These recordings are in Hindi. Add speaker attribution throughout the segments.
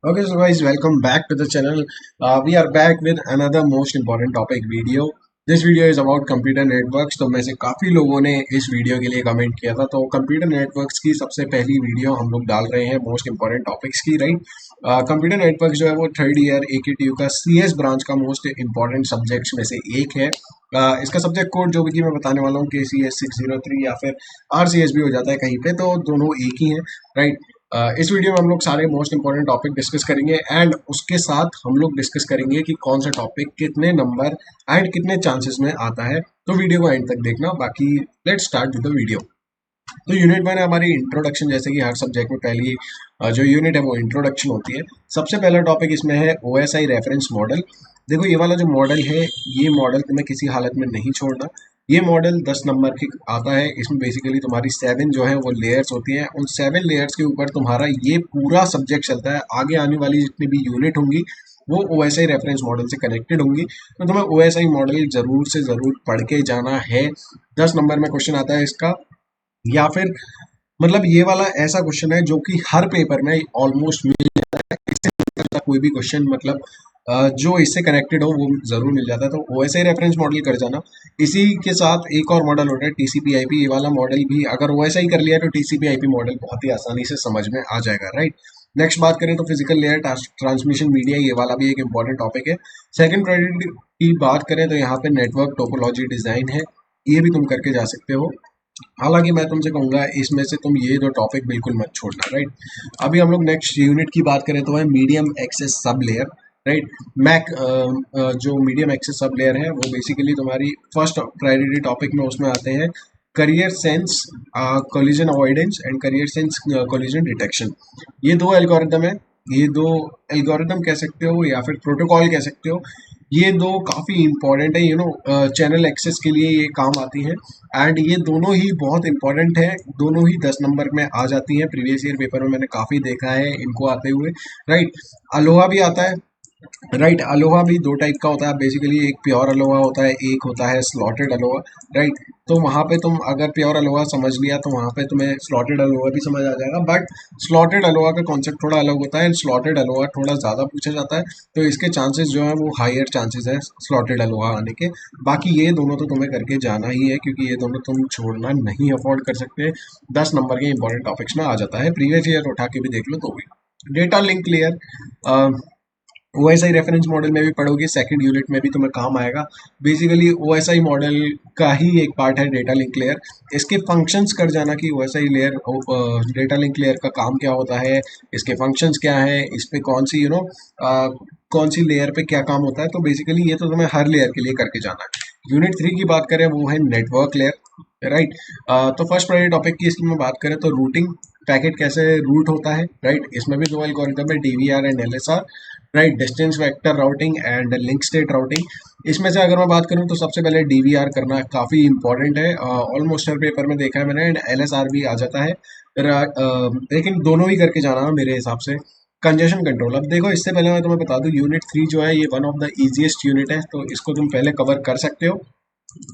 Speaker 1: Okay, so guys, welcome back to the channel. We are back with another most important topic video. This video is about computer networks. तो में से काफ़ी लोगों ने इस वीडियो के लिए कमेंट किया था, तो कंप्यूटर नेटवर्क्स की सबसे पहली वीडियो हम लोग डाल रहे हैं मोस्ट इंपॉर्टेंट टॉपिक्स की, राइट। कंप्यूटर नेटवर्क जो है वो थर्ड ईयर AKTU का CS ब्रांच का मोस्ट इंपॉर्टेंट सब्जेक्ट्स में से एक है। इसका सब्जेक्ट कोड जो भी मैं बताने वाला हूँ KCS 603 या फिर RCS भी हो जाता है कहीं पे, तो दोनों एक ही हैं, राइट। इस वीडियो में हम लोग सारे मोस्ट इंपॉर्टेंट टॉपिक डिस्कस करेंगे एंड उसके साथ हम लोग डिस्कस करेंगे कि कौन सा टॉपिक कितने नंबर एंड कितने चांसेस में आता है। तो वीडियो को एंड तक देखना। बाकी let's start with the video. तो यूनिट वन है हमारी इंट्रोडक्शन। जैसे कि हर सब्जेक्ट में पहली जो यूनिट है वो इंट्रोडक्शन होती है। सबसे पहला टॉपिक इसमें है OSI रेफरेंस मॉडल। देखो ये वाला जो मॉडल है, ये मॉडल तुम्हें किसी हालत में नहीं छोड़ना। ये मॉडल 10 नंबर की आता है। इसमें बेसिकली तुम्हारी 7 जो है वो लेयर्स होती हैं। उन 7 लेयर्स के ऊपर तुम्हारा ये पूरा सब्जेक्ट चलता है। आगे आने वाली जितनी भी यूनिट होंगी वो OSI रेफरेंस मॉडल से कनेक्टेड होंगी, तो तुम्हें OSI मॉडल जरूर से जरूर पढ़ के जाना है। 10 नंबर में क्वेश्चन आता है इसका, या फिर मतलब ये वाला ऐसा क्वेश्चन है जो कि हर पेपर में ऑलमोस्ट मिल जाता है। इससे मिलता कोई भी क्वेश्चन मतलब जो इससे कनेक्टेड हो वो जरूर मिल जाता है। तो OSI रेफरेंस मॉडल कर जाना। इसी के साथ एक और मॉडल होता है TCP/IP। ये वाला मॉडल भी अगर OSI कर लिया तो TCP/IP मॉडल बहुत ही आसानी से समझ में आ जाएगा, राइट। नेक्स्ट बात करें तो फिजिकल लेयर ट्रांसमिशन मीडिया, ये वाला भी एक इंपॉर्टेंट टॉपिक है। सेकंड प्रायोरिटी की बात करें तो यहाँ पे नेटवर्क टोपोलॉजी डिजाइन है, ये भी तुम करके जा सकते हो। हालांकि मैं तुमसे कहूंगा इसमें से तुम ये दो टॉपिक बिल्कुल मत छोड़ना, राइट। अभी हम लोग नेक्स्ट यूनिट की बात करें तो है medium access sub layer, right. MAC जो मीडियम एक्सेस सब लेयर है वो बेसिकली तुम्हारी फर्स्ट प्रायोरिटी टॉपिक में उसमें आते हैं career sense collision avoidance and career sense collision detection. ये दो एल्गोरिदम है। ये दो एल्गोरिदम कह सकते हो या फिर प्रोटोकॉल कह सकते हो। ये दो काफ़ी इंपॉर्टेंट है, चैनल एक्सेस के लिए ये काम आती हैं। एंड ये दोनों ही बहुत इंपॉर्टेंट है। दोनों ही 10 नंबर में आ जाती हैं। प्रीवियस ईयर पेपर में मैंने काफ़ी देखा है इनको आते हुए, राइट। अलोहा भी आता है, राइट। अलोहा भी दो टाइप का होता है बेसिकली। एक प्योर अलोहा होता है, एक होता है स्लॉटेड अलोहा, राइट। तो वहाँ पे तुम अगर प्योर अलोहा समझ लिया तो वहाँ पे तुम्हें स्लॉटेड अलोहा भी समझ आ जाएगा। बट स्लॉटेड अलोहा का कॉन्सेप्ट थोड़ा अलग होता है। स्लॉटेड अलोहा थोड़ा ज़्यादा पूछा जाता है, तो इसके चांसेस जो है वो हायर चांसेस है स्लॉटेड अलोहा आने के। बाकी ये दोनों तो तुम्हें करके जाना ही है, क्योंकि ये दोनों तुम छोड़ना नहीं अफोर्ड कर सकते। 10 नंबर के इंपॉर्टेंट टॉपिक्स में आ जाता है। प्रीवियस ईयर उठा के भी देख लो तो भी। Data link layer OSI reference model में भी पढ़ोगे, सेकंड यूनिट में भी तुम्हें काम आएगा। बेसिकली OSI मॉडल का ही एक पार्ट है डेटा लिंक लेयर। इसके फंक्शंस कर जाना कि OSI layer data link layer का काम क्या होता है, इसके फंक्शंस क्या है, इस पे कौन सी कौन सी लेयर पे क्या काम होता है। तो बेसिकली ये तो तुम्हें हर लेयर के लिए करके जाना है। यूनिट 3 की बात करें वो है नेटवर्क लेयर, राइट। तो फर्स्ट प्रायोरिटी टॉपिक की इसकी मैं बात करें तो रूटिंग, पैकेट कैसे रूट होता है, राइट। इसमें भी दो एल्गोरिथम है, DVR and LSR, right. Distance vector routing and link state routing. इसमें से अगर मैं बात करूं तो सबसे पहले DVR करना काफ़ी इंपॉर्टेंट है। ऑलमोस्ट हर पेपर में देखा है मैंने। एंड LSR भी आ जाता है, लेकिन दोनों ही करके जाना है मेरे हिसाब से। कंजेशन कंट्रोल, अब देखो इससे पहले मैं तुम्हें बता दूं यूनिट 3 जो है ये one of the easiest unit है, तो इसको तुम पहले कवर कर सकते हो,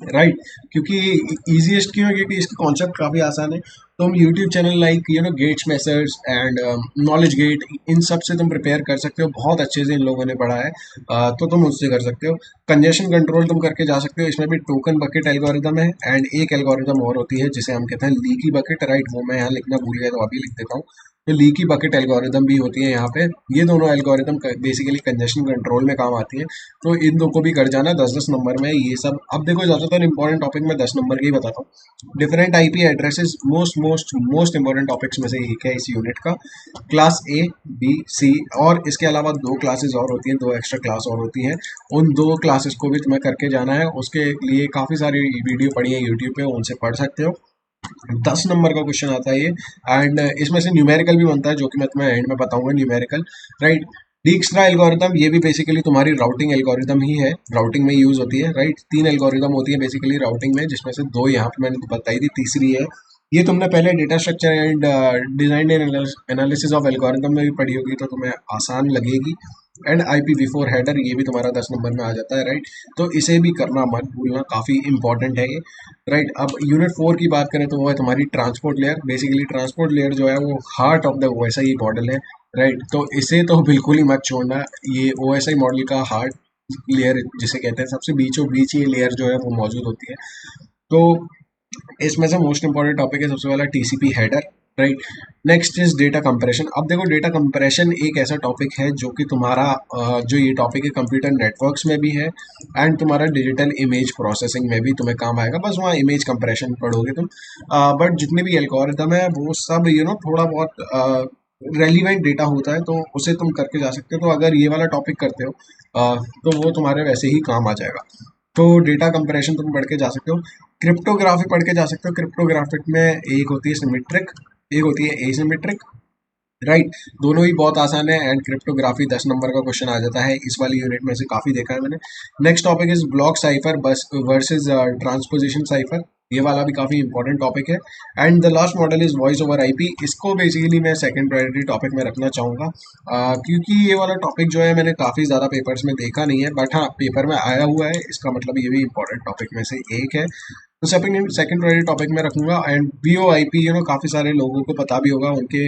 Speaker 1: राइट। क्योंकि इजीएस्ट क्यों है, क्योंकि इसका कॉन्सेप्ट काफ़ी आसान है। तुम YouTube channel like gates methods and knowledge gate, इन सब से तुम प्रिपेयर कर सकते हो। बहुत अच्छे से इन लोगों ने पढ़ा है, तो तुम उससे कर सकते हो। कंजेशन कंट्रोल तुम करके जा सकते हो। इसमें भी टोकन बकेट एल्गोरिदम है एंड एक एल्गोरिदम और होती है जिसे हम कहते हैं लीकी बकेट, राइट। वो मैं यहाँ लिखना भूल गया तो अभी लिख देता हूँ। तो लीकी बकेट एल्गोरिदम भी होती है यहाँ पे। ये दोनों एल्गोरिदम बेसिकली कंजेशन कंट्रोल में काम आती है। तो इन दो को भी कर जाना 10-10 नंबर में ये सब। अब देखो ज़्यादातर इंपॉर्टेंट टॉपिक में 10 नंबर के ही बताता हूँ। Different IP addresses most most most important topics में से एक है इस यूनिट का। क्लास A B C, और इसके अलावा दो क्लासेस और होती हैं, दो एक्स्ट्रा क्लास और होती हैं। उन दो क्लासेस को भी तुम्हें करके जाना है। उसके लिए काफ़ी सारी वीडियो पड़ी है यूट्यूब पे, उनसे पढ़ सकते हो। 10 नंबर का क्वेश्चन आता है ये। एंड इसमें से न्यूमेरिकल भी बनता है, जो कि मैं तुम्हें एंड में बताऊंगा न्यूमेरिकल, राइट। dijkstra एल्गोरिदम, ये भी बेसिकली तुम्हारी राउटिंग एल्गोरिदम ही है, राउटिंग में यूज होती है, राइट। तीन एल्गोरिदम होती है बेसिकली राउटिंग में, जिसमें से दो यहाँ पे मैंने बताई थी, तीसरी है ये तुमने पहले data structure and design and analysis of algorithm में भी पढ़ी होगी, तो तुम्हें आसान लगेगी। एंड IPv4 हेडर, ये भी तुम्हारा 10 नंबर में आ जाता है, राइट। तो इसे भी करना मत भूलना, काफ़ी इंपॉर्टेंट है ये, राइट। अब यूनिट 4 की बात करें तो वो है तुम्हारी transport layer. Basically transport layer जो है वो heart of the OSI model है। राइट। तो इसे तो बिल्कुल ही मत छोड़ना। ये OSI मॉडल का हार्ड लेयर जिसे कहते हैं, सबसे बीचों बीच ये लेयर जो है वो मौजूद होती है। तो इसमें से मोस्ट इंपॉर्टेंट टॉपिक है सबसे पहला TCP header, right. Next is data compression. अब देखो, डेटा कंप्रेशन एक ऐसा टॉपिक है जो कि तुम्हारा जो ये टॉपिक है कंप्यूटर नेटवर्क्स में भी है, एंड तुम्हारा डिजिटल इमेज प्रोसेसिंग में भी तुम्हें काम आएगा। बस वहाँ इमेज कंप्रेशन पढ़ोगे तुम, बट जितने भी एल्गोरिदम है वो सब थोड़ा बहुत रेलिवेंट डेटा होता है, तो उसे तुम करके जा सकते हो। तो अगर ये वाला टॉपिक करते हो तो वो तुम्हारे वैसे ही काम आ जाएगा। तो डेटा कंप्रेशन तुम पढ़ के जा सकते हो। क्रिप्टोग्राफी पढ़ के जा सकते हो। क्रिप्टोग्राफिक में एक होती है सिमेट्रिक, एक होती है एसिमेट्रिक, राइट। दोनों ही बहुत आसान है, एंड क्रिप्टोग्राफी 10 नंबर का क्वेश्चन आ जाता है इस वाली यूनिट में से, काफी देखा है मैंने। Next topic is block cipher बस वर्सेस ट्रांसपोजिशन साइफर। ये वाला भी काफी इंपॉर्टेंट टॉपिक है। And the last model is voice over IP। इसको बेसिकली मैं सेकंड प्रायोरिटी टॉपिक में रखना चाहूंगा, क्योंकि ये वाला टॉपिक जो है मैंने काफी ज्यादा पेपर्स में देखा नहीं है, बट हाँ पेपर में आया हुआ है, इसका मतलब ये भी इंपॉर्टेंट टॉपिक में से एक है। तो सेकंड प्रायोरिटी टॉपिक में रखूंगा। एंड VoIP काफी सारे लोगों को पता भी होगा, उनके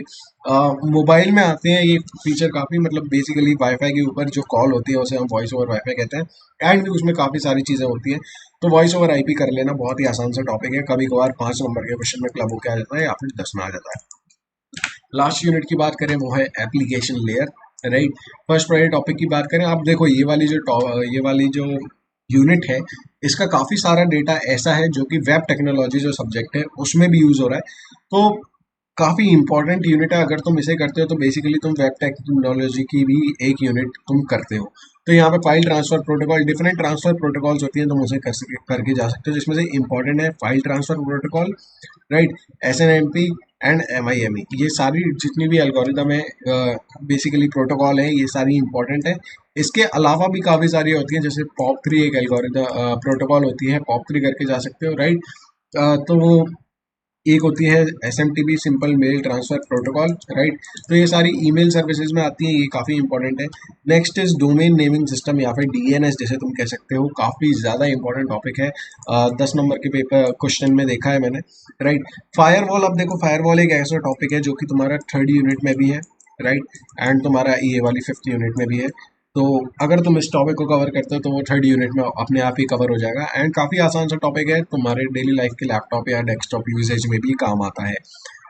Speaker 1: मोबाइल में आते हैं ये फीचर काफ़ी, मतलब बेसिकली वाईफाई के ऊपर जो कॉल होती है उसे हम वॉइस ओवर वाईफाई कहते हैं, एंड उसमें काफ़ी सारी चीज़ें होती हैं। तो वॉइस ओवर IP कर लेना बहुत ही आसान सा टॉपिक है, कभी कभार 5 नंबर के क्वेश्चन में क्लब होकर आ जाता है या फिर 10 में आ जाता है। लास्ट यूनिट की बात करें वो है application layer, right. First priority topic की बात करें, अब देखो ये वाली जो यूनिट है, इसका काफ़ी सारा डेटा ऐसा है जो कि वेब टेक्नोलॉजी जो सब्जेक्ट है उसमें भी यूज़ हो रहा है। तो काफ़ी इंपॉर्टेंट यूनिट है। अगर तुम इसे करते हो तो बेसिकली तुम वेब टेक्नोलॉजी की भी एक यूनिट तुम करते हो। तो यहाँ पे file transfer protocol, different transfer protocols होती हैं, तुम उसे करके जा सकते हो, जिसमें से इंपॉर्टेंट है file transfer protocol, right. SNMP and MIME, ये सारी जितनी भी एल्गोरिदम है बेसिकली प्रोटोकॉल है, ये सारी इंपॉर्टेंट है। इसके अलावा भी काफ़ी सारी होती हैं, जैसे POP3 एक एल्गोरिदम प्रोटोकॉल होती है, POP3 करके जा सकते हो, राइट। तो वो एक होती है SMTP simple mail transfer protocol, right. तो ये सारी ईमेल सर्विसेज में आती हैं, ये काफ़ी इंपॉर्टेंट है। Next is domain naming system या फिर DNS जैसे तुम कह सकते हो, काफ़ी ज़्यादा इंपॉर्टेंट टॉपिक है। 10 नंबर के पेपर क्वेश्चन में देखा है मैंने, राइट। फायरवॉल, अब देखो फायरवॉल एक ऐसा टॉपिक है जो कि तुम्हारा 3rd यूनिट में भी है, राइट, एंड तुम्हारा ये वाली 5th यूनिट में भी है। तो अगर तुम इस टॉपिक को कवर करते हो तो वो 3rd यूनिट में अपने आप ही कवर हो जाएगा, एंड काफ़ी आसान सा टॉपिक है, तुम्हारे डेली लाइफ के लैपटॉप या डेस्कटॉप यूजेज में भी काम आता है।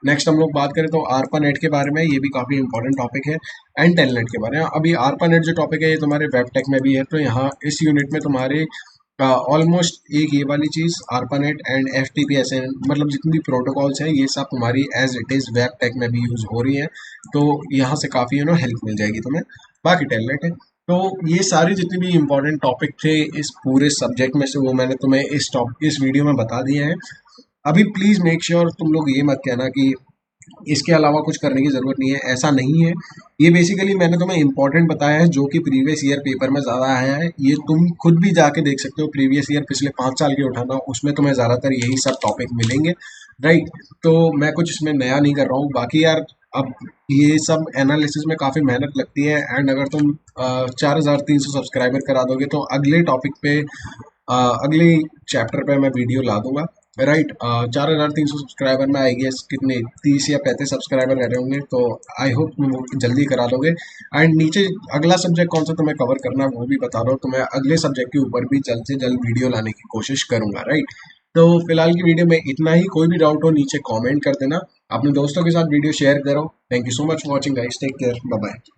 Speaker 1: नेक्स्ट हम लोग बात करें तो ARPANET के बारे में, ये भी काफ़ी इंपॉर्टेंट टॉपिक है, एंड टेलनेट के बारे में। अभी ARPANET जो टॉपिक है ये तुम्हारे वेब टेक में भी है, तो यहाँ इस यूनिट में तुम्हारे ऑलमोस्ट एक ये वाली चीज़ ARPANET एंड FTP-SN, मतलब जितनी भी प्रोटोकॉल्स हैं ये सब तुम्हारी as it is web tech में भी यूज़ हो रही हैं, तो यहाँ से काफ़ी हेल्प मिल जाएगी तुम्हें। बाकी टेलनेट है। तो ये सारी जितनी भी इम्पोर्टेंट टॉपिक थे इस पूरे सब्जेक्ट में से, वो मैंने तुम्हें इस वीडियो में बता दिए हैं। अभी प्लीज़ मेक श्योर तुम लोग ये मत कहना कि इसके अलावा कुछ करने की ज़रूरत नहीं है, ऐसा नहीं है। ये बेसिकली मैंने तुम्हें इंपॉर्टेंट बताया है जो कि प्रीवियस ईयर पेपर में ज़्यादा आया है, ये तुम खुद भी जाके देख सकते हो, प्रीवियस ईयर पिछले 5 साल के उठाना, उसमें तुम्हें ज़्यादातर यही सब टॉपिक मिलेंगे, राइट। तो मैं कुछ इसमें नया नहीं कर रहा हूँ। बाकी यार, अब ये सब एनालिसिस में काफ़ी मेहनत लगती है, एंड अगर तुम 4300 सब्सक्राइबर करा दोगे तो अगले टॉपिक पे अगले चैप्टर पे मैं वीडियो ला दूंगा, राइट। 4300 सब्सक्राइबर में आई गेस कितने 30 या 35 सब्सक्राइबर रह रहे होंगे, तो आई होप तुम वो जल्दी करा दोगे। एंड नीचे अगला सब्जेक्ट कौन सा तुम्हें कवर करना है वो भी बता दो, तो मैं अगले सब्जेक्ट के ऊपर भी जल्द से जल्द वीडियो लाने की कोशिश करूंगा, राइट। तो फिलहाल की वीडियो में इतना ही। कोई भी डाउट हो नीचे कॉमेंट कर देना, अपने दोस्तों के साथ वीडियो शेयर करो। Thank you so much for watching guys, take care, bye bye.